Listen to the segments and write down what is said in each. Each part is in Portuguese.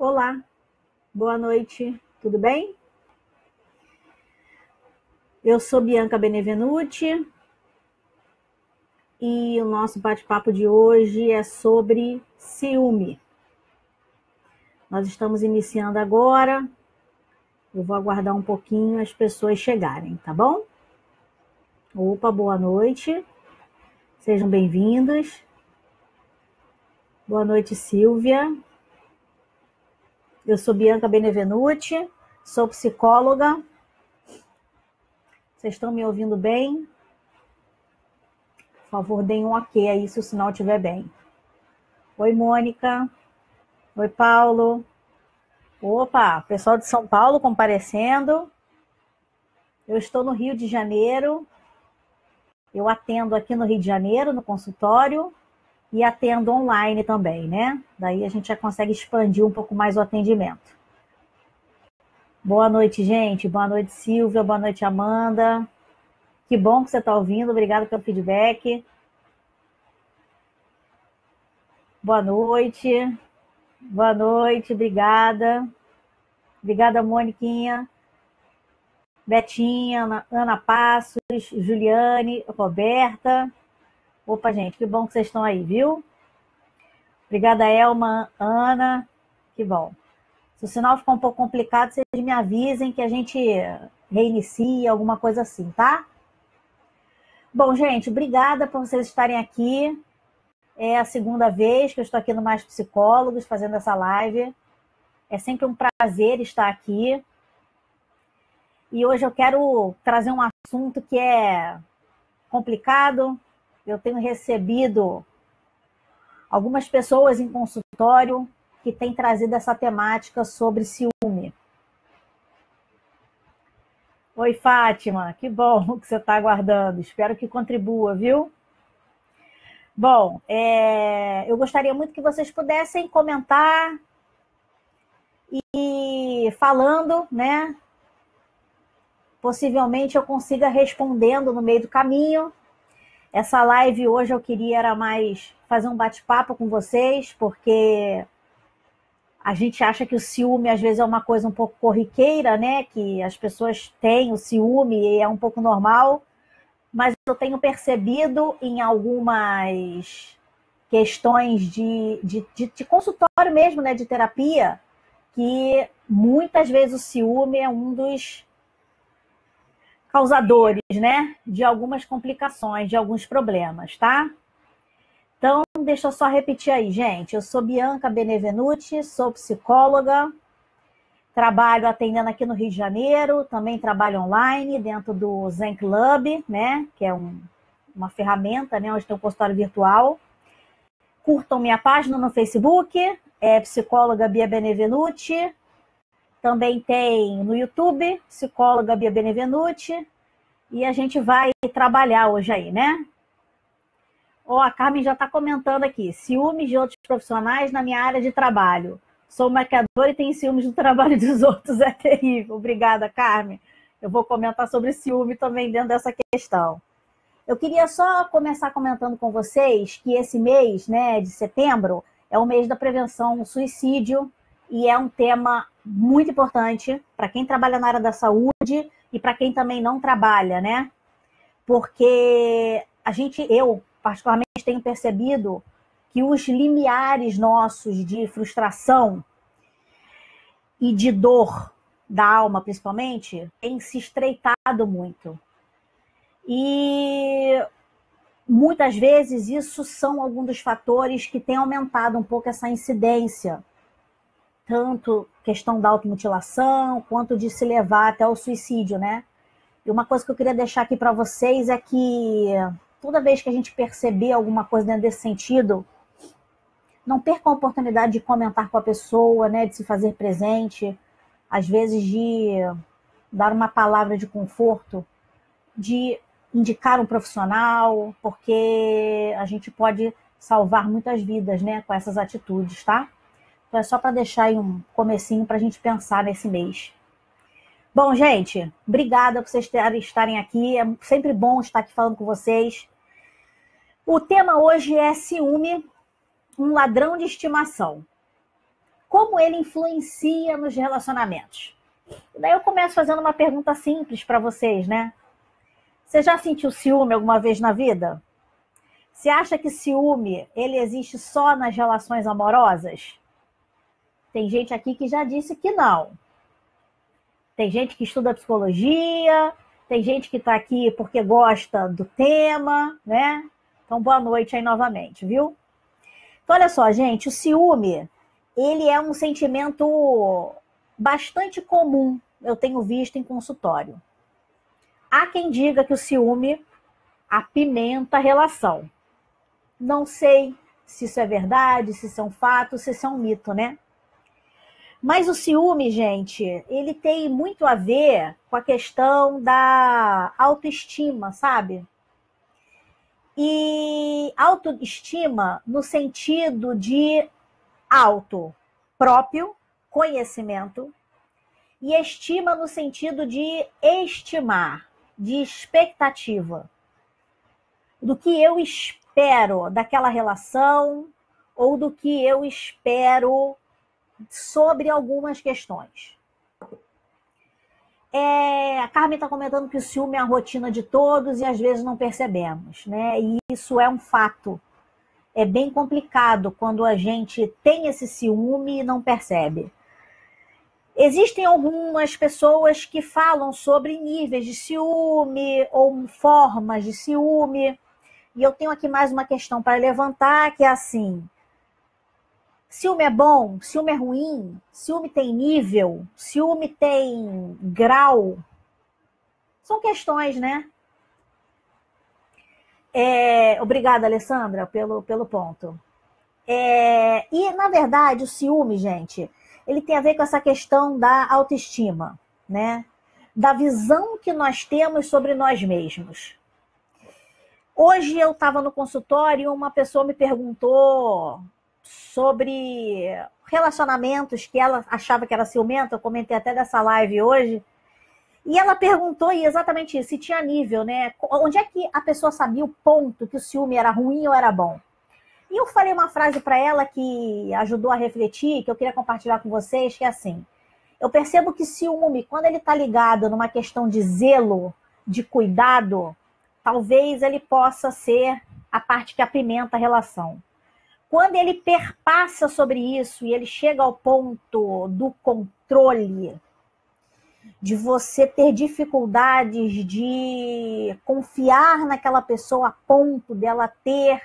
Olá, boa noite, tudo bem? Eu sou Bianca Benevenuti e o nosso bate-papo de hoje é sobre ciúme. Nós estamos iniciando agora, eu vou aguardar um pouquinho as pessoas chegarem, tá bom? Opa, boa noite, sejam bem-vindos. Boa noite, Silvia. Eu sou Bianca Benevenuti, sou psicóloga. Vocês estão me ouvindo bem? Por favor, deem um ok aí se o sinal estiver bem. Oi, Mônica. Oi, Paulo. Opa, pessoal de São Paulo comparecendo. Eu estou no Rio de Janeiro. Eu atendo aqui no Rio de Janeiro, no consultório, e atendo online também, né? Daí a gente já consegue expandir um pouco mais o atendimento. Boa noite, gente. Boa noite, Silvia. Boa noite, Amanda. Que bom que você está ouvindo. Obrigada pelo feedback. Boa noite. Boa noite, obrigada. Obrigada, Moniquinha. Betinha, Ana Passos, Juliane, Roberta. Opa, gente, que bom que vocês estão aí, viu? Obrigada, Elma, Ana. Que bom. Se o sinal ficar um pouco complicado, vocês me avisem que a gente reinicia, alguma coisa assim, tá? Bom, gente, obrigada por vocês estarem aqui. É a segunda vez que eu estou aqui no Mais Psicólogos, fazendo essa live. É sempre um prazer estar aqui. E hoje eu quero trazer um assunto que é complicado. Eu tenho recebido algumas pessoas em consultório que têm trazido essa temática sobre ciúme. Oi, Fátima, que bom que você está aguardando. Espero que contribua, viu? Bom, eu gostaria muito que vocês pudessem comentar e falando, né? Possivelmente eu consiga respondendo no meio do caminho. Essa live hoje eu queria era mais fazer um bate-papo com vocês, porque a gente acha que o ciúme às vezes é uma coisa um pouco corriqueira, né? Que as pessoas têm o ciúme e é um pouco normal, mas eu tenho percebido em algumas questões de consultório mesmo, né? De terapia, que muitas vezes o ciúme é um dos causadores, né, de algumas complicações, de alguns problemas, tá? Então, deixa eu só repetir aí, gente. Eu sou Bianca Benevenuti, sou psicóloga, trabalho atendendo aqui no Rio de Janeiro, também trabalho online dentro do Zen Club, né, que é uma ferramenta, né, onde tem um consultório virtual. Curtam minha página no Facebook, é psicóloga Bia Benevenuti. Também tem no YouTube, psicóloga Bia Benevenuti. E a gente vai trabalhar hoje aí, né? A Carmen já está comentando aqui. Ciúmes de outros profissionais na minha área de trabalho. Sou maquiadora e tenho ciúmes do trabalho dos outros. É terrível. Obrigada, Carmen. Eu vou comentar sobre ciúme também dentro dessa questão. Eu queria só começar comentando com vocês que esse mês, né, de setembro, é o mês da prevenção ao suicídio e é um tema muito importante para quem trabalha na área da saúde e para quem também não trabalha, né? Porque eu particularmente tenho percebido que os limiares nossos de frustração e de dor da alma, principalmente, têm se estreitado muito. E muitas vezes isso são alguns dos fatores que têm aumentado um pouco essa incidência, tanto questão da automutilação, quanto de se levar até o suicídio, né? E uma coisa que eu queria deixar aqui para vocês é que toda vez que a gente perceber alguma coisa dentro desse sentido, não perca a oportunidade de comentar com a pessoa, né? De se fazer presente, às vezes de dar uma palavra de conforto, de indicar um profissional, porque a gente pode salvar muitas vidas, né? Com essas atitudes, tá? Então é só para deixar aí um comecinho para a gente pensar nesse mês. Bom, gente, obrigada por vocês estarem aqui. É sempre bom estar aqui falando com vocês. O tema hoje é ciúme, um ladrão de estimação. como ele influencia nos relacionamentos. E daí eu começo fazendo uma pergunta simples para vocês, né? Você já sentiu ciúme alguma vez na vida? Você acha que ciúme, ele existe só nas relações amorosas? Tem gente aqui que já disse que não. Tem gente que estuda psicologia, tem gente que está aqui porque gosta do tema, né? Então, boa noite aí novamente, viu? Então, olha só, gente, o ciúme, ele é um sentimento bastante comum, eu tenho visto em consultório. Há quem diga que o ciúme apimenta a relação. Não sei se isso é verdade, se isso é um fato, se isso é um mito, né? Mas o ciúme, gente, ele tem muito a ver com a questão da autoestima, sabe? E autoestima no sentido de auto, próprio, conhecimento, e estima no sentido de estimar, de expectativa, do que eu espero daquela relação ou do que eu espero sobre algumas questões. A Carmen está comentando que o ciúme é a rotina de todos e às vezes não percebemos, né? E isso é um fato. É bem complicado quando a gente tem esse ciúme e não percebe. Existem algumas pessoas que falam sobre níveis de ciúme ou formas de ciúme. E eu tenho aqui mais uma questão para levantar, que é assim: ciúme é bom? Ciúme é ruim? Ciúme tem nível? Ciúme tem grau? São questões, né? Obrigada, Alessandra, pelo ponto. E, na verdade, o ciúme, gente, ele tem a ver com essa questão da autoestima, né? Da visão que nós temos sobre nós mesmos. Hoje eu estava no consultório e uma pessoa me perguntou sobre relacionamentos que ela achava que era ciumenta. Eu comentei até dessa live hoje. E ela perguntou exatamente isso, se tinha nível, né? Onde é que a pessoa sabia o ponto que o ciúme era ruim ou era bom? E eu falei uma frase para ela que ajudou a refletir, que eu queria compartilhar com vocês, que é assim: eu percebo que ciúme, quando ele está ligado numa questão de zelo, de cuidado, talvez ele possa ser a parte que apimenta a relação. Quando ele perpassa sobre isso e ele chega ao ponto do controle, de você ter dificuldades de confiar naquela pessoa a ponto dela ter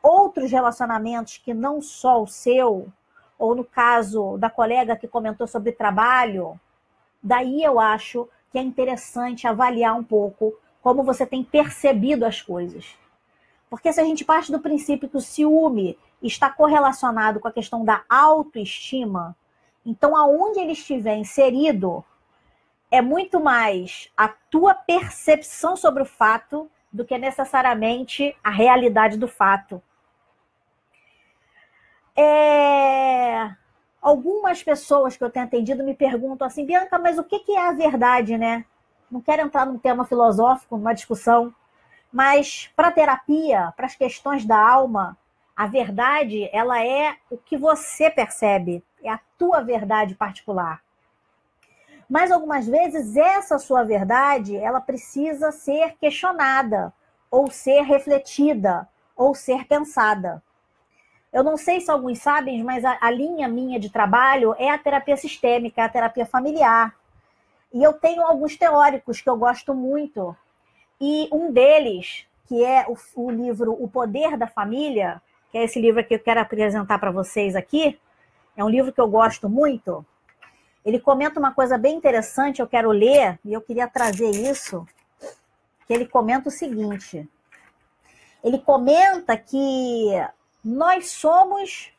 outros relacionamentos que não só o seu, ou no caso da colega que comentou sobre trabalho, daí eu acho que é interessante avaliar um pouco como você tem percebido as coisas. Porque se a gente parte do princípio que o ciúme está correlacionado com a questão da autoestima, então aonde ele estiver inserido, é muito mais a tua percepção sobre o fato do que necessariamente a realidade do fato. Algumas pessoas que eu tenho atendido me perguntam assim: Bianca, mas o que é a verdade, né? Não quero entrar num tema filosófico, numa discussão, mas para a terapia, para as questões da alma, a verdade, ela é o que você percebe, é a tua verdade particular. Mas algumas vezes essa sua verdade, ela precisa ser questionada, ou ser refletida, ou ser pensada. Eu não sei se alguns sabem, mas a linha minha de trabalho é a terapia sistêmica, a terapia familiar. E eu tenho alguns teóricos que eu gosto muito. E um deles, que é o livro O Poder da Família, que é esse livro que eu quero apresentar para vocês aqui, é um livro que eu gosto muito. Ele comenta uma coisa bem interessante, eu quero ler, e eu queria trazer isso, que ele comenta o seguinte: ele comenta que nós somos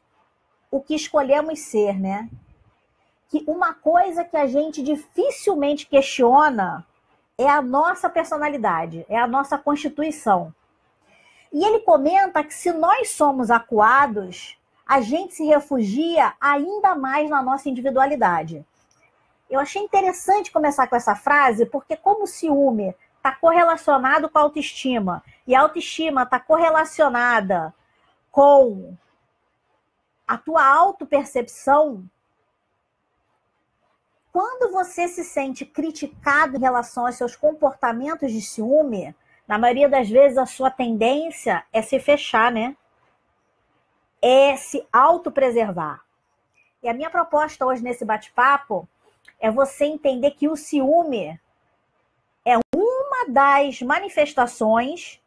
o que escolhemos ser, né? Que uma coisa que a gente dificilmente questiona é a nossa personalidade, é a nossa constituição. E ele comenta que se nós somos acuados, a gente se refugia ainda mais na nossa individualidade. Eu achei interessante começar com essa frase, porque como o ciúme está correlacionado com a autoestima, e a autoestima está correlacionada com a tua autopercepção, quando você se sente criticado em relação aos seus comportamentos de ciúme, na maioria das vezes a sua tendência é se fechar, né? É se autopreservar. E a minha proposta hoje nesse bate-papo é você entender que o ciúme é uma das manifestações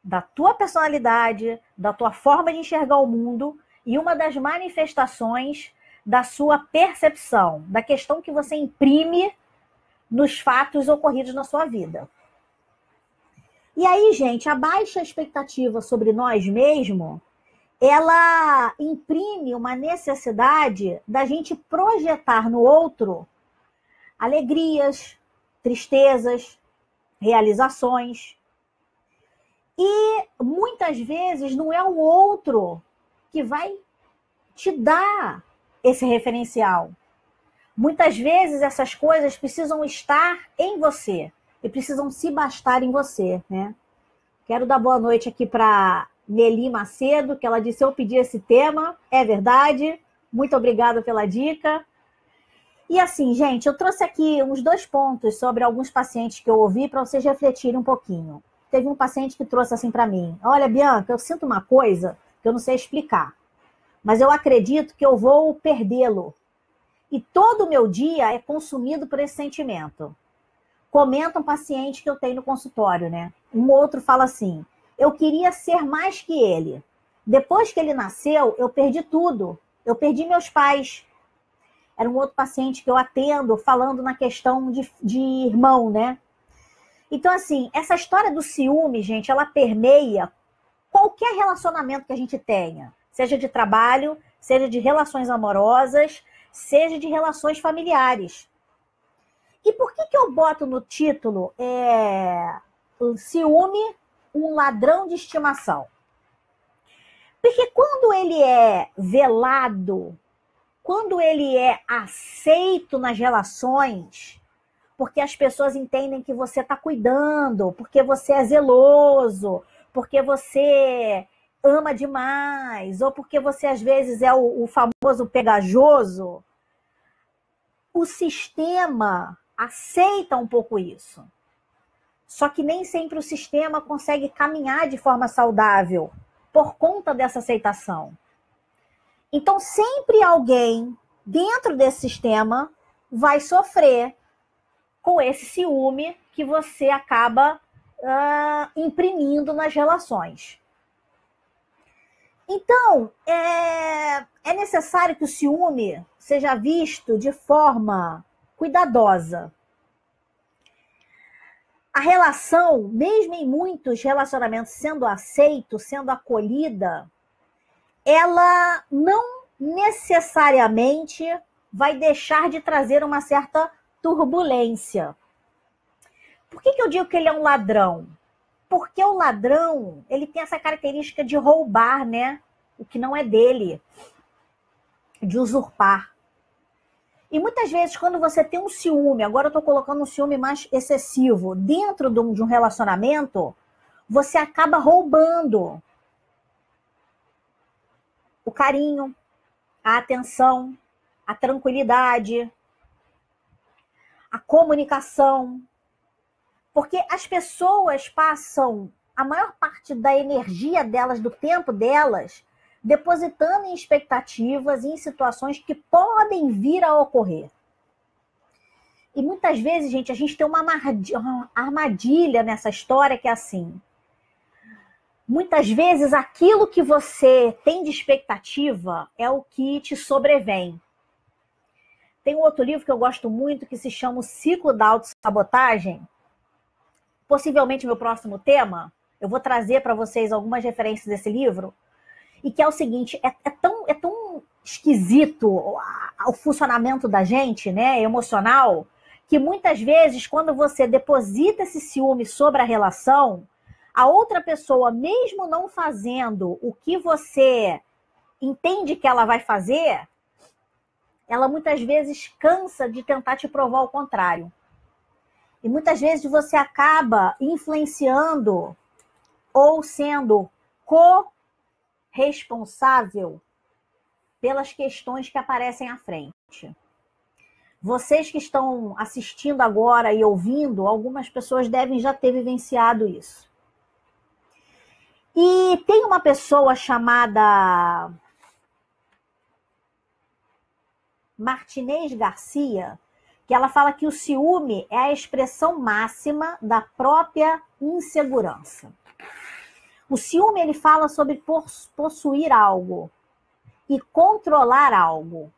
da tua personalidade, da tua forma de enxergar o mundo e uma das manifestações da sua percepção, da questão que você imprime nos fatos ocorridos na sua vida. E aí, gente, a baixa expectativa sobre nós mesmos, ela imprime uma necessidade da gente projetar no outro alegrias, tristezas, realizações. E muitas vezes não é o outro que vai te dar esse referencial. Muitas vezes essas coisas precisam estar em você e precisam se bastar em você, né? Quero dar boa noite aqui para Nelly Macedo, que ela disse: eu pedi esse tema, é verdade, muito obrigada pela dica. E assim, gente, eu trouxe aqui uns 2 pontos sobre alguns pacientes que eu ouvi para vocês refletirem um pouquinho. Teve um paciente que trouxe assim para mim: olha, Bianca, eu sinto uma coisa que eu não sei explicar, mas eu acredito que eu vou perdê-lo. E todo o meu dia é consumido por esse sentimento. Comenta um paciente que eu tenho no consultório, né? Um outro fala assim: eu queria ser mais que ele. Depois que ele nasceu, eu perdi tudo. Eu perdi meus pais. Era um outro paciente que eu atendo falando na questão de irmão, né? Então, assim, essa história do ciúme, gente, ela permeia qualquer relacionamento que a gente tenha. Seja de trabalho, seja de relações amorosas, seja de relações familiares. E por que eu boto no título o ciúme, um ladrão de estimação? Porque quando ele é velado, quando ele é aceito nas relações, porque as pessoas entendem que você está cuidando, porque você é zeloso, porque você ama demais, ou porque você às vezes é o famoso pegajoso, o sistema aceita um pouco isso. Só que nem sempre o sistema consegue caminhar de forma saudável por conta dessa aceitação. Então, sempre alguém dentro desse sistema vai sofrer com esse ciúme que você acaba imprimindo nas relações. Então, é necessário que o ciúme seja visto de forma cuidadosa. A relação, mesmo em muitos relacionamentos sendo aceito, sendo acolhida, ela não necessariamente vai deixar de trazer uma certa turbulência. Por que eu digo que ele é um ladrão? Porque o ladrão, ele tem essa característica de roubar, né? O que não é dele, de usurpar. E muitas vezes, quando você tem um ciúme, agora eu estou colocando um ciúme mais excessivo, dentro de um relacionamento, você acaba roubando o carinho, a atenção, a tranquilidade, a comunicação. Porque as pessoas passam a maior parte da energia delas, do tempo delas, depositando em expectativas e em situações que podem vir a ocorrer. E muitas vezes, gente, a gente tem uma armadilha nessa história que é assim. Muitas vezes aquilo que você tem de expectativa é o que te sobrevém. Tem um outro livro que eu gosto muito que se chama O Ciclo da Autossabotagem. Possivelmente meu próximo tema, eu vou trazer para vocês algumas referências desse livro. E que é o seguinte, é tão esquisito o funcionamento da gente, né, emocional, que muitas vezes, quando você deposita esse ciúme sobre a relação, a outra pessoa, mesmo não fazendo o que você entende que ela vai fazer, ela muitas vezes cansa de tentar te provar o contrário. E muitas vezes você acaba influenciando ou sendo responsável pelas questões que aparecem à frente. Vocês que estão assistindo agora e ouvindo, algumas pessoas devem já ter vivenciado isso. E tem uma pessoa chamada Martinez Garcia, que ela fala que o ciúme é a expressão máxima da própria insegurança. O ciúme, ele fala sobre possuir algo e controlar algo.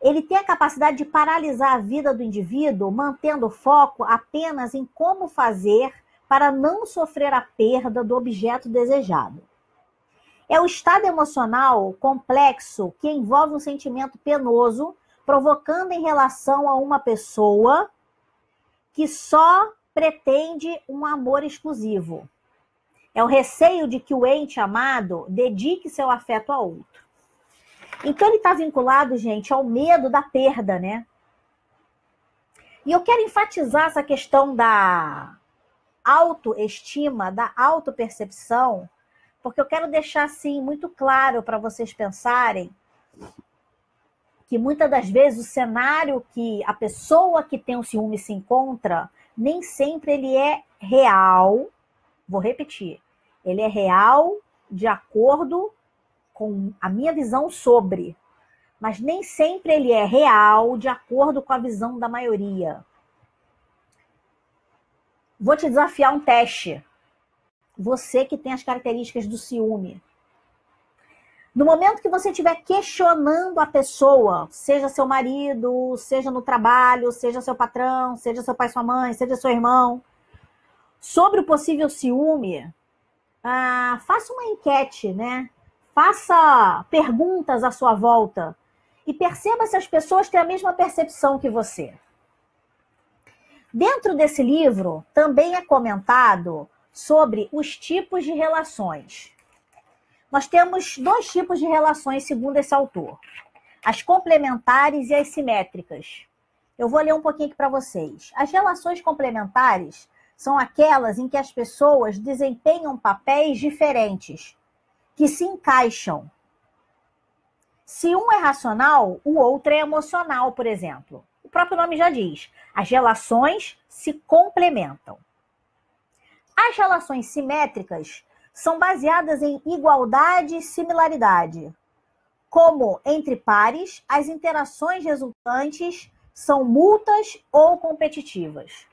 Ele tem a capacidade de paralisar a vida do indivíduo, mantendo o foco apenas em como fazer para não sofrer a perda do objeto desejado. É o estado emocional complexo que envolve um sentimento penoso, provocando em relação a uma pessoa que só pretende um amor exclusivo. É o receio de que o ente amado dedique seu afeto a outro. Então ele está vinculado, gente, ao medo da perda, né? E eu quero enfatizar essa questão da autoestima, da autopercepção, porque eu quero deixar assim muito claro para vocês pensarem que muitas das vezes o cenário que a pessoa que tem o ciúme se encontra, nem sempre ele é real. Vou repetir. Ele é real de acordo com a minha visão sobre, mas nem sempre ele é real de acordo com a visão da maioria. Vou te desafiar um teste. Você que tem as características do ciúme. No momento que você estiver questionando a pessoa, seja seu marido, seja no trabalho, seja seu patrão, seja seu pai, sua mãe, seja seu irmão, sobre o possível ciúme, faça uma enquete, né? Faça perguntas à sua volta e perceba se as pessoas têm a mesma percepção que você. Dentro desse livro, também é comentado sobre os tipos de relações. Nós temos 2 tipos de relações, segundo esse autor. As complementares e as simétricas. Eu vou ler um pouquinho aqui para vocês. As relações complementares são aquelas em que as pessoas desempenham papéis diferentes, que se encaixam. Se um é racional, o outro é emocional, por exemplo. O próprio nome já diz. As relações se complementam. As relações simétricas são baseadas em igualdade e similaridade. Como entre pares, as interações resultantes são mútuas ou competitivas.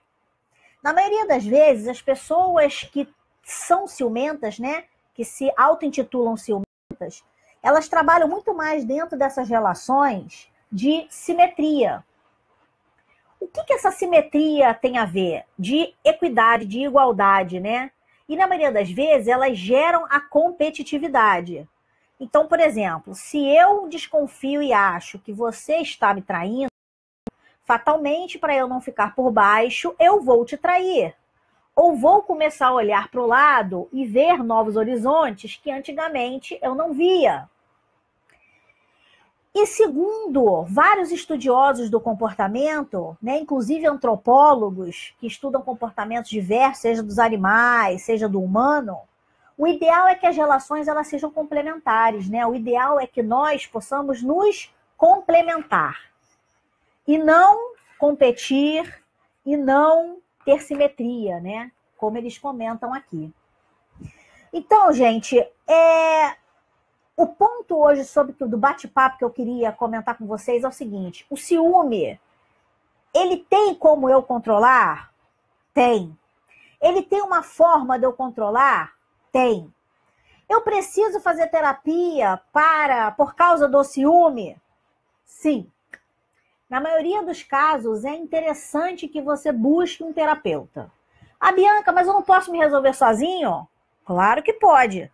Na maioria das vezes, as pessoas que são ciumentas, né, que se auto-intitulam ciumentas, elas trabalham muito mais dentro dessas relações de simetria. O que essa simetria tem a ver? De equidade, de igualdade, né? E na maioria das vezes, elas geram a competitividade. Então, por exemplo, se eu desconfio e acho que você está me traindo, fatalmente, para eu não ficar por baixo, eu vou te trair. Ou vou começar a olhar para o lado e ver novos horizontes que antigamente eu não via. E segundo vários estudiosos do comportamento, né, inclusive antropólogos que estudam comportamentos diversos, seja dos animais, seja do humano, o ideal é que as relações elas sejam complementares, né? O ideal é que nós possamos nos complementar e não competir e não ter simetria, né? Como eles comentam aqui. Então, gente, o ponto hoje do bate-papo que eu queria comentar com vocês é o seguinte: o ciúme, ele tem como eu controlar? Tem. Ele tem uma forma de eu controlar? Tem. Eu preciso fazer terapia por causa do ciúme? Sim. Na maioria dos casos, é interessante que você busque um terapeuta. Bianca, mas eu não posso me resolver sozinho? Claro que pode.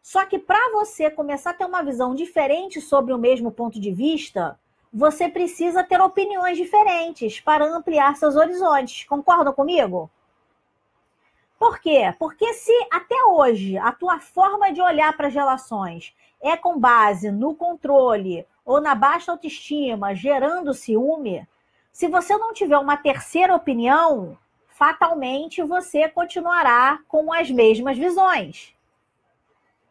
Só que para você começar a ter uma visão diferente sobre o mesmo ponto de vista, você precisa ter opiniões diferentes para ampliar seus horizontes. Concordam comigo? Por quê? Porque se até hoje a tua forma de olhar para as relações é com base no controle ou na baixa autoestima, gerando ciúme, se você não tiver uma terceira opinião, fatalmente você continuará com as mesmas visões.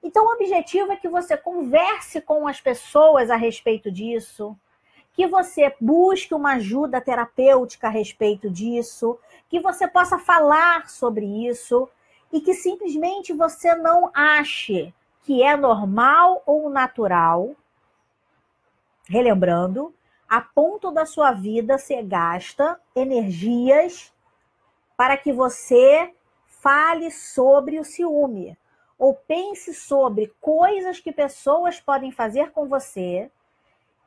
Então, o objetivo é que você converse com as pessoas a respeito disso, que você busque uma ajuda terapêutica a respeito disso, que você possa falar sobre isso e que simplesmente você não ache que é normal ou natural, relembrando, a ponto da sua vida ser gasta energias para que você fale sobre o ciúme ou pense sobre coisas que pessoas podem fazer com você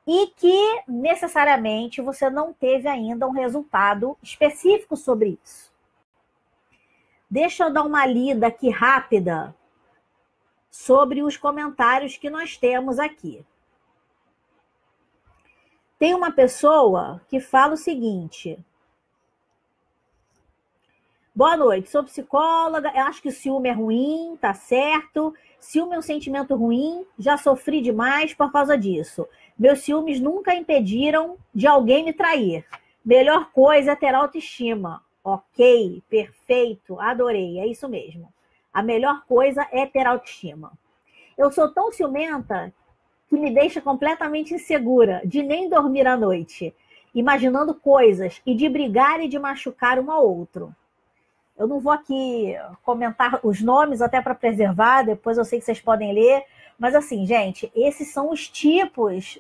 e que necessariamente você não teve ainda um resultado específico sobre isso. Deixa eu dar uma lida aqui rápida sobre os comentários que nós temos aqui. Tem uma pessoa que fala o seguinte: boa noite, sou psicóloga, eu acho que o ciúme é ruim, tá certo? Ciúme é um sentimento ruim, já sofri demais por causa disso. Meus ciúmes nunca impediram de alguém me trair. Melhor coisa é ter autoestima. Ok, perfeito, adorei, é isso mesmo. A melhor coisa é ter autoestima. Eu sou tão ciumenta que me deixa completamente insegura de nem dormir à noite, imaginando coisas e de brigar e de machucar um ao outro. Eu não vou aqui comentar os nomes até para preservar, depois eu sei que vocês podem ler, mas assim, gente, esses são os tipos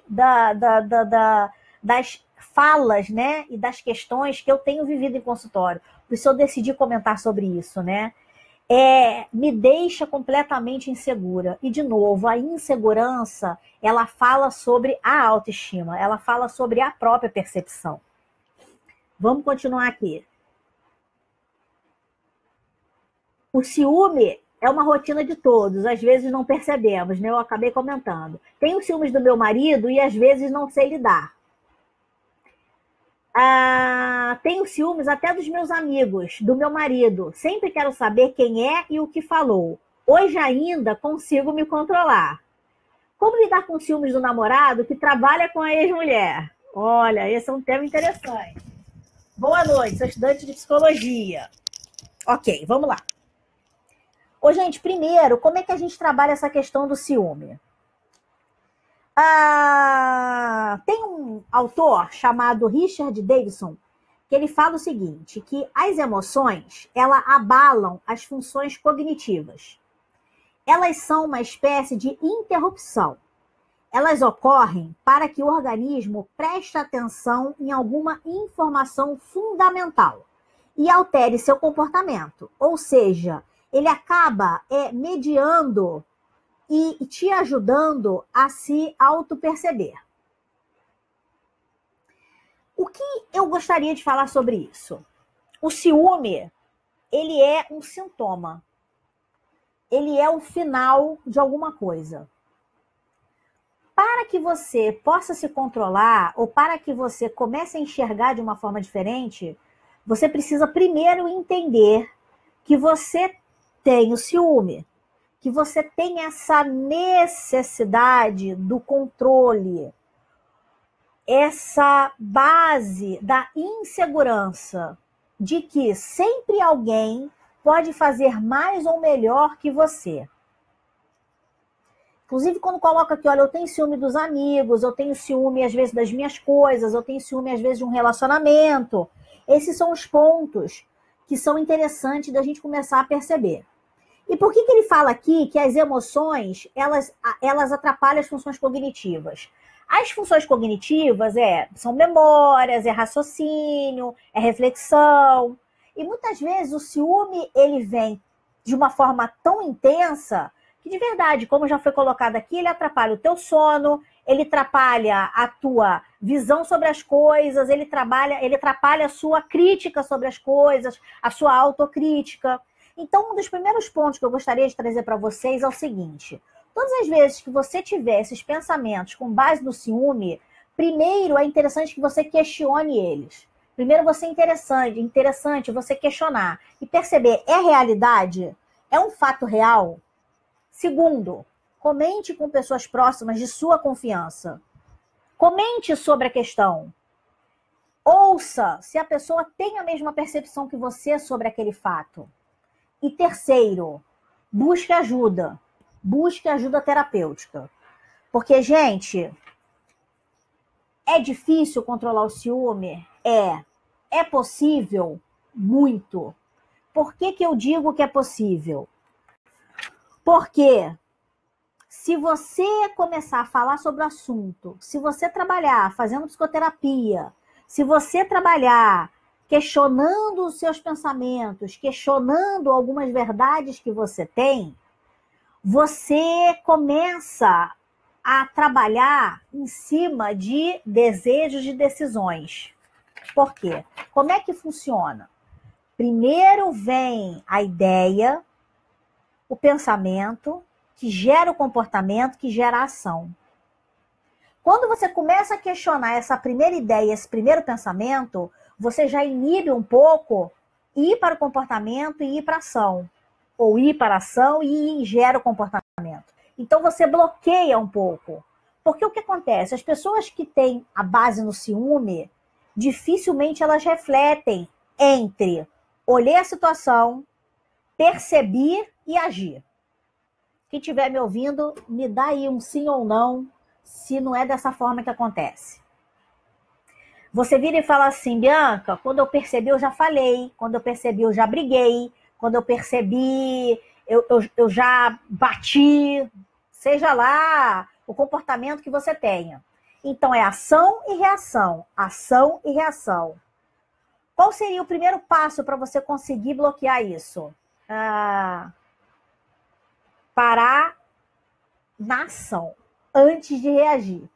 das falas, né, e das questões que eu tenho vivido em consultório. Por isso eu decidi comentar sobre isso, né? Me deixa completamente insegura. E, de novo, a insegurança, ela fala sobre a autoestima, ela fala sobre a própria percepção. Vamos continuar aqui. O ciúme é uma rotina de todos, às vezes não percebemos, né? Eu acabei comentando. Tenho ciúmes do meu marido e às vezes não sei lidar. Tenho ciúmes até dos meus amigos, do meu marido. Sempre quero saber quem é e o que falou. Hoje ainda consigo me controlar. Como lidar com ciúmes do namorado que trabalha com a ex-mulher? Olha, esse é um tema interessante. Boa noite, sou estudante de psicologia. Ok, vamos lá. Ô, gente, primeiro, como é que a gente trabalha essa questão do ciúme? Tem um autor chamado Richard Davidson que ele fala o seguinte, que as emoções, elas abalam as funções cognitivas. Elas são uma espécie de interrupção. Elas ocorrem para que o organismo preste atenção em alguma informação fundamental e altere seu comportamento. Ou seja, ele acaba mediando e te ajudando a se auto-perceber. O que eu gostaria de falar sobre isso? O ciúme, ele é um sintoma. Ele é o final de alguma coisa. Para que você possa se controlar ou para que você comece a enxergar de uma forma diferente, você precisa primeiro entender que você tem o ciúme, que você tem essa necessidade do controle, essa base da insegurança de que sempre alguém pode fazer mais ou melhor que você. Inclusive, quando coloca aqui, olha, eu tenho ciúme dos amigos, eu tenho ciúme, às vezes, das minhas coisas, eu tenho ciúme, às vezes, de um relacionamento. Esses são os pontos que são interessantes da gente começar a perceber. E por que ele fala aqui que as emoções, elas atrapalham as funções cognitivas? As funções cognitivas são memórias, é raciocínio, é reflexão. E muitas vezes o ciúme, ele vem de uma forma tão intensa que, de verdade, como já foi colocado aqui, ele atrapalha o teu sono, ele atrapalha a tua visão sobre as coisas, ele atrapalha a sua crítica sobre as coisas, a sua autocrítica. Então, um dos primeiros pontos que eu gostaria de trazer para vocês é o seguinte: todas as vezes que você tiver esses pensamentos com base no ciúme, primeiro é interessante que você questione eles. Primeiro, interessante você questionar e perceber, é realidade? É um fato real? Segundo, comente com pessoas próximas de sua confiança. Comente sobre a questão. Ouça se a pessoa tem a mesma percepção que você sobre aquele fato. E terceiro, busque ajuda. busque ajuda terapêutica. Porque, gente, é difícil controlar o ciúme? É possível? Muito. Por que eu digo que é possível? Porque se você começar a falar sobre o assunto, se você trabalhar fazendo psicoterapia, se você trabalhar questionando os seus pensamentos, questionando algumas verdades que você tem, você começa a trabalhar em cima de desejos e decisões. Por quê? Como é que funciona? Primeiro vem a ideia, o pensamento, que gera o comportamento, que gera a ação. Quando você começa a questionar essa primeira ideia, esse primeiro pensamento, você já inibe um pouco ir para o comportamento e ir para a ação. Ou ir para a ação e gera o comportamento. Então você bloqueia um pouco. Porque o que acontece? As pessoas que têm a base no ciúme, dificilmente elas refletem entre olhei a situação, percebi e agir. Quem estiver me ouvindo, me dá aí um sim ou não, se não é dessa forma que acontece. Você vira e fala assim, Bianca, quando eu percebi, eu já falei. Quando eu percebi, eu já briguei. Quando eu percebi, eu já bati. Seja lá o comportamento que você tenha. Então, é ação e reação. Ação e reação. Qual seria o primeiro passo para você conseguir bloquear isso? Parar na ação, antes de reagir.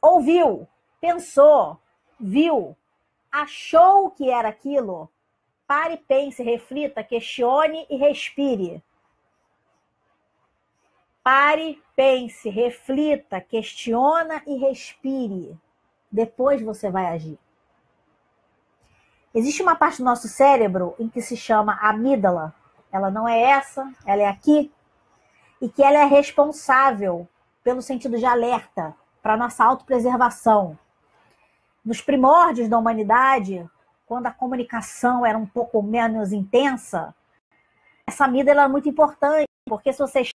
Ouviu, pensou, viu, achou que era aquilo? Pare, pense, reflita, questione e respire. Pare, pense, reflita, questiona e respire. Depois você vai agir. Existe uma parte do nosso cérebro em que se chama amígdala. Ela não é essa, ela é aqui. E que ela é responsável pelo sentido de alerta, para a nossa autopreservação. Nos primórdios da humanidade, quando a comunicação era um pouco menos intensa, essa amígdala era muito importante, porque se você...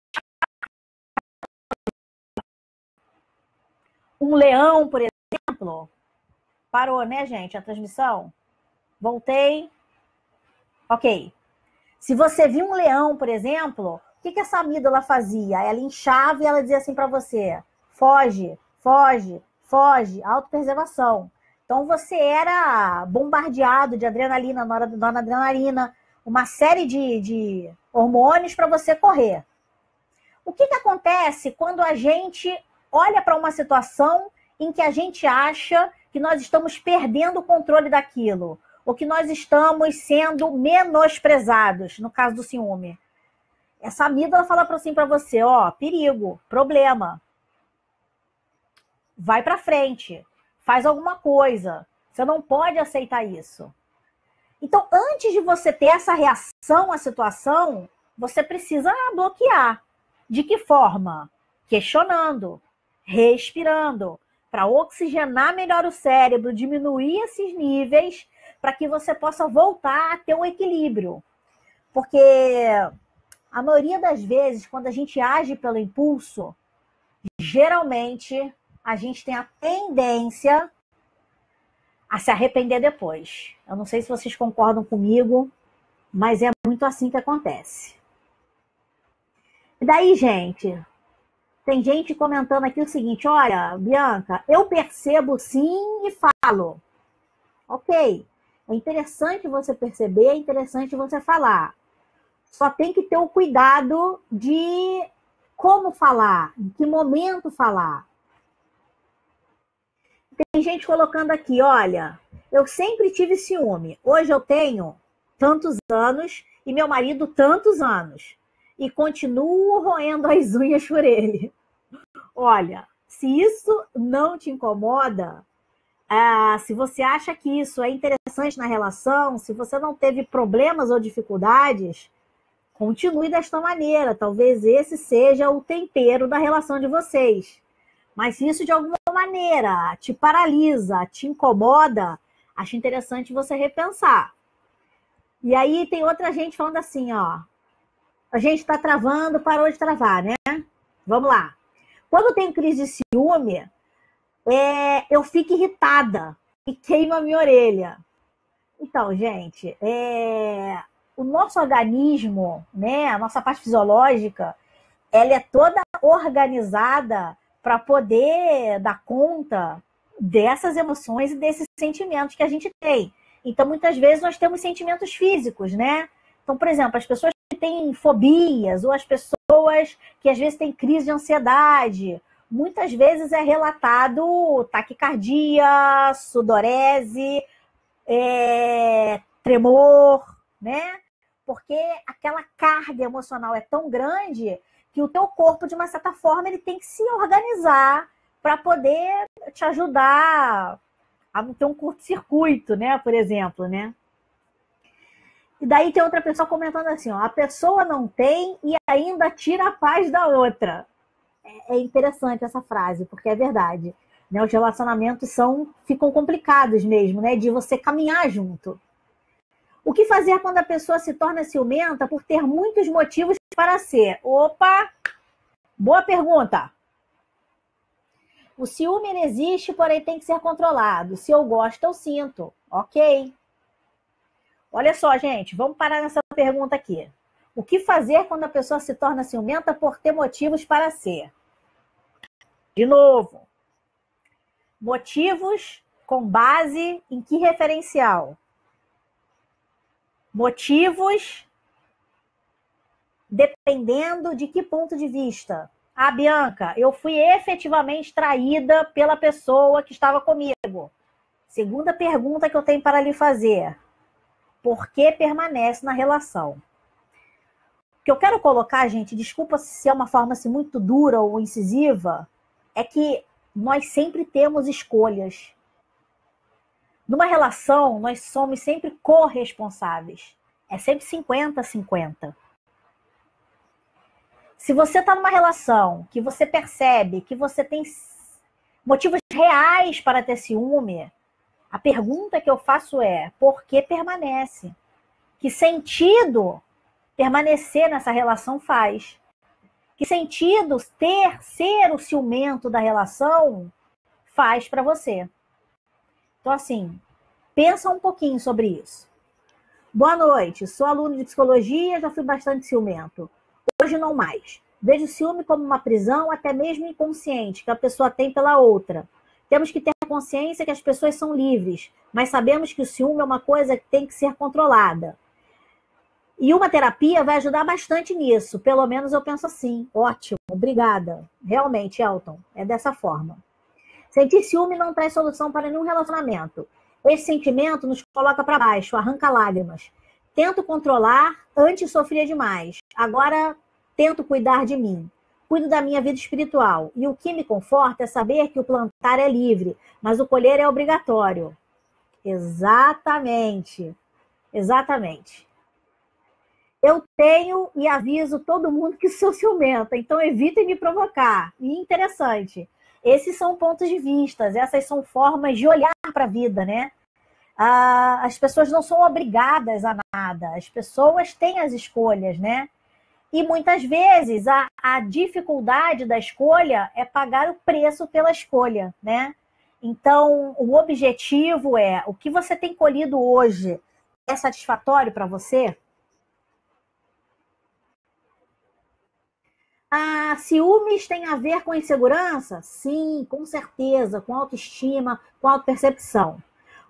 Um leão, por exemplo, parou, né, gente, a transmissão? Voltei. Ok. Se você viu um leão, por exemplo, o que essa amígdala fazia? Ela inchava e ela dizia assim para você, foge, foge, foge, autopreservação. Então você era bombardeado de adrenalina, noradrenalina, uma série de hormônios para você correr. O que acontece quando a gente olha para uma situação em que a gente acha que nós estamos perdendo o controle daquilo, ou que nós estamos sendo menosprezados, no caso do ciúme? Essa amígdala fala assim para você, ó, perigo, problema. Vai para frente, faz alguma coisa. Você não pode aceitar isso. Então, antes de você ter essa reação à situação, você precisa bloquear. De que forma? Questionando, respirando, para oxigenar melhor o cérebro, diminuir esses níveis, para que você possa voltar a ter um equilíbrio. Porque a maioria das vezes, quando a gente age pelo impulso, geralmente a gente tem a tendência a se arrepender depois. Eu não sei se vocês concordam comigo, mas é muito assim que acontece. E daí, gente, tem gente comentando aqui o seguinte, olha, Bianca, eu percebo sim e falo. Ok, é interessante você perceber, é interessante você falar. Só tem que ter o cuidado de como falar, em que momento falar. Tem gente colocando aqui, olha, eu sempre tive ciúme. Hoje eu tenho tantos anos e meu marido tantos anos. E continuo roendo as unhas por ele. Olha, se isso não te incomoda, se você acha que isso é interessante na relação, se você não teve problemas ou dificuldades, continue desta maneira. Talvez esse seja o tempero da relação de vocês. Mas se isso de alguma maneira te paralisa, te incomoda, acho interessante você repensar. E aí tem outra gente falando assim, ó. A gente está travando, parou de travar, né? Vamos lá. Quando eu tenho crise de ciúme, eu fico irritada e queima a minha orelha. Então, gente, o nosso organismo, né, a nossa parte fisiológica, ela é toda organizada para poder dar conta dessas emoções e desses sentimentos que a gente tem. Então, muitas vezes, nós temos sentimentos físicos, né? Então, por exemplo, as pessoas que têm fobias ou as pessoas que às vezes têm crise de ansiedade, muitas vezes é relatado taquicardia, sudorese, tremor, né? Porque aquela carga emocional é tão grande que o teu corpo, de uma certa forma, ele tem que se organizar para poder te ajudar a não ter um curto-circuito, né? Por exemplo, né? E daí tem outra pessoa comentando assim, ó, a pessoa não tem e ainda tira a paz da outra. É interessante essa frase, porque é verdade. Né? Os relacionamentos ficam complicados mesmo, né? De você caminhar junto. O que fazer quando a pessoa se torna ciumenta por ter muitos motivos para ser? Opa! Boa pergunta! O ciúme ele existe, porém tem que ser controlado. Se eu gosto, eu sinto. Ok. Olha só, gente, vamos parar nessa pergunta aqui. O que fazer quando a pessoa se torna ciumenta por ter motivos para ser? De novo. Motivos com base em que referencial? Motivos dependendo de que ponto de vista? Ah, Bianca, eu fui efetivamente traída pela pessoa que estava comigo. Segunda pergunta que eu tenho para lhe fazer. Por que permanece na relação? O que eu quero colocar, gente, desculpa se é uma forma assim, muito dura ou incisiva, é que nós sempre temos escolhas. Numa relação, nós somos sempre corresponsáveis. É sempre 50-50. Se você está numa relação que você percebe que você tem motivos reais para ter ciúme, a pergunta que eu faço é: por que permanece? Que sentido permanecer nessa relação faz? Que sentido ser o ciumento da relação faz para você? Então, assim, pensa um pouquinho sobre isso. Boa noite, sou aluno de psicologia, já fui bastante ciumento. Hoje não mais. Vejo o ciúme como uma prisão, até mesmo inconsciente, que a pessoa tem pela outra. Temos que ter consciência que as pessoas são livres, mas sabemos que o ciúme é uma coisa que tem que ser controlada. E uma terapia vai ajudar bastante nisso. Pelo menos eu penso assim. Ótimo, obrigada. Realmente, Elton, é dessa forma. Sentir ciúme não traz solução para nenhum relacionamento. Esse sentimento nos coloca para baixo, arranca lágrimas. Tento controlar, antes sofria demais. Agora tento cuidar de mim. Cuido da minha vida espiritual. E o que me conforta é saber que o plantar é livre, mas o colher é obrigatório. Exatamente. Exatamente. Eu tenho e aviso todo mundo que sou ciumenta, então evitem me provocar. E interessante, esses são pontos de vista, essas são formas de olhar para a vida, né? As pessoas não são obrigadas a nada, as pessoas têm as escolhas, né? E muitas vezes a dificuldade da escolha é pagar o preço pela escolha, né? Então, o objetivo é, o que você tem colhido hoje é satisfatório para você? Ciúmes tem a ver com insegurança? Sim, com certeza, com autoestima, com autopercepção.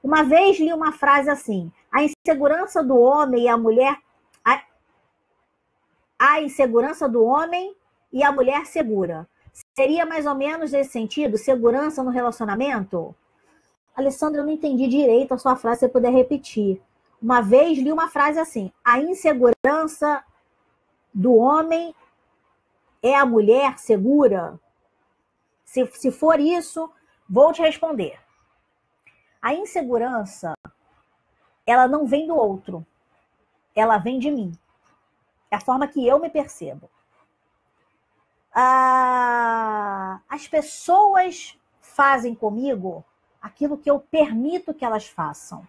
Uma vez li uma frase assim: a insegurança do homem e a mulher. A insegurança do homem e a mulher segura. Seria mais ou menos nesse sentido? Segurança no relacionamento? Alessandra, eu não entendi direito a sua frase, se você puder repetir. Uma vez li uma frase assim: a insegurança do homem é a mulher segura? Se for isso, vou te responder. A insegurança, ela não vem do outro. Ela vem de mim. É a forma que eu me percebo. As pessoas fazem comigo aquilo que eu permito que elas façam.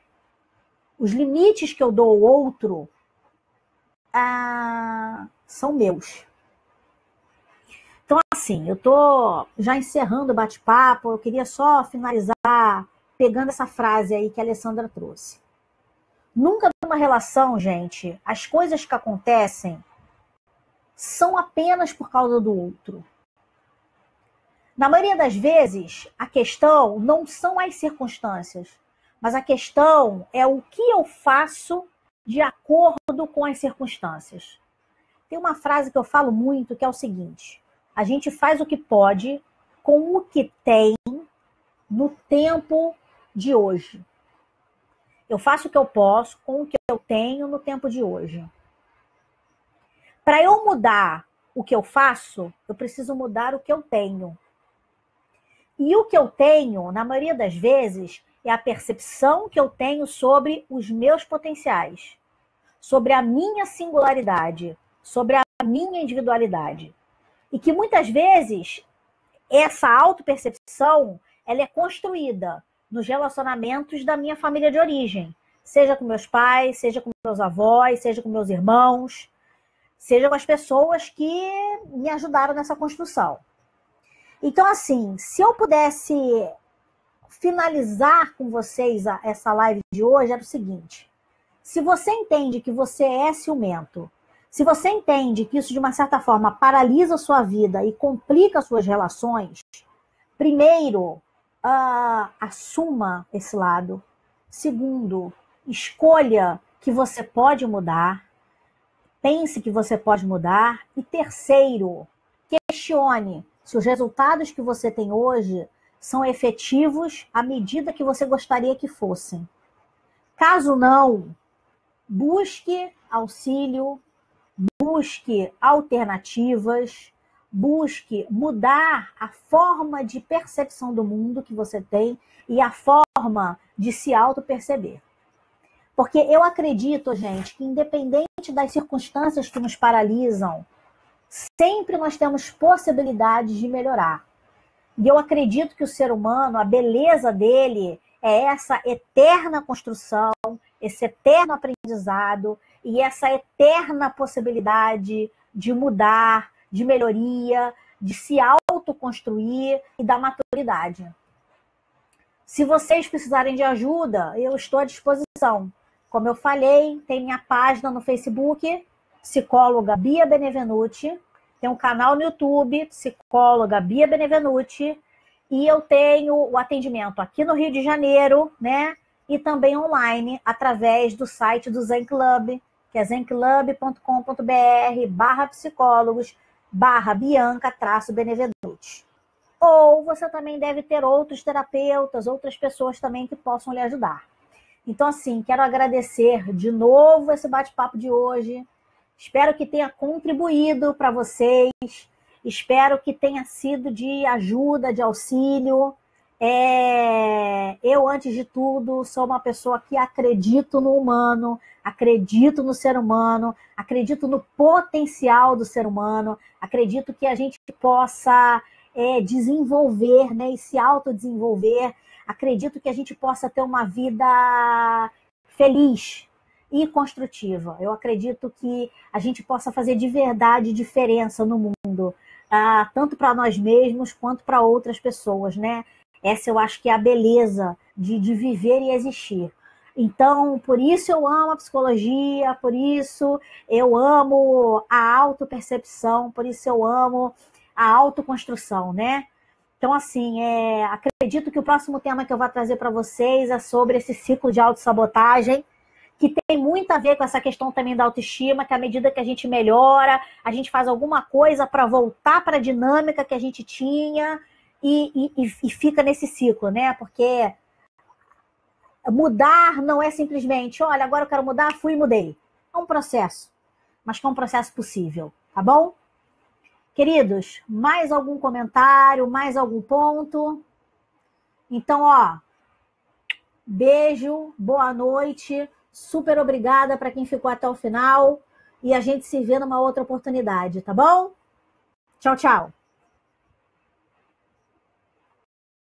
Os limites que eu dou ao outro são meus. Então, assim, eu tô já encerrando o bate-papo, eu queria só finalizar pegando essa frase aí que a Alessandra trouxe. Nunca numa relação, gente, as coisas que acontecem são apenas por causa do outro. Na maioria das vezes, a questão não são as circunstâncias, mas a questão é o que eu faço de acordo com as circunstâncias. Tem uma frase que eu falo muito que é o seguinte: a gente faz o que pode com o que tem no tempo de hoje. Eu faço o que eu posso com o que eu tenho no tempo de hoje. Para eu mudar o que eu faço, eu preciso mudar o que eu tenho. E o que eu tenho, na maioria das vezes, é a percepção que eu tenho sobre os meus potenciais, sobre a minha singularidade, sobre a minha individualidade. E que muitas vezes essa autopercepção ela é construída nos relacionamentos da minha família de origem, seja com meus pais, seja com meus avós, seja com meus irmãos, seja com as pessoas que me ajudaram nessa construção. Então, assim, se eu pudesse finalizar com vocês essa live de hoje, era o seguinte: se você entende que você é ciumento, se você entende que isso, de uma certa forma, paralisa a sua vida e complica as suas relações, primeiro, assuma esse lado. Segundo, escolha que você pode mudar. Pense que você pode mudar. E terceiro, questione se os resultados que você tem hoje são efetivos à medida que você gostaria que fossem. Caso não, busque auxílio, busque alternativas, busque mudar a forma de percepção do mundo que você tem e a forma de se auto-perceber. Porque eu acredito, gente, que independente das circunstâncias que nos paralisam, sempre nós temos possibilidades de melhorar. E eu acredito que o ser humano, a beleza dele é essa eterna construção, esse eterno aprendizado e essa eterna possibilidade de mudar, de melhoria, de se autoconstruir e da maturidade. Se vocês precisarem de ajuda, eu estou à disposição. Como eu falei, tem minha página no Facebook, psicóloga Bia Benevenuti, tem um canal no YouTube, psicóloga Bia Benevenuti, e eu tenho o atendimento aqui no Rio de Janeiro, né? E também online, através do site do Zen Club, que é zenclub.com.br/psicólogos/Bianca-Benevenuti. Ou você também deve ter outros terapeutas, outras pessoas também que possam lhe ajudar. Então, assim, quero agradecer de novo esse bate-papo de hoje. Espero que tenha contribuído para vocês. Espero que tenha sido de ajuda, de auxílio. Eu, antes de tudo, sou uma pessoa que acredito no humano, acredito no ser humano, acredito no potencial do ser humano, acredito que a gente possa desenvolver, né, e se autodesenvolver. Acredito que a gente possa ter uma vida feliz e construtiva. Eu acredito que a gente possa fazer de verdade diferença no mundo, tanto para nós mesmos quanto para outras pessoas, né? Essa eu acho que é a beleza de viver e existir. Então, por isso eu amo a psicologia, por isso eu amo a autopercepção, por isso eu amo a autoconstrução, né? Então, assim, acredito que o próximo tema que eu vou trazer para vocês é sobre esse ciclo de autossabotagem, que tem muito a ver com essa questão também da autoestima, que à medida que a gente melhora, a gente faz alguma coisa para voltar para a dinâmica que a gente tinha e fica nesse ciclo, né? Porque mudar não é simplesmente, olha, agora eu quero mudar, fui e mudei. É um processo, mas que é um processo possível, tá bom? Queridos, mais algum comentário, mais algum ponto? Então, beijo, boa noite, super obrigada para quem ficou até o final e a gente se vê numa outra oportunidade, tá bom? Tchau, tchau.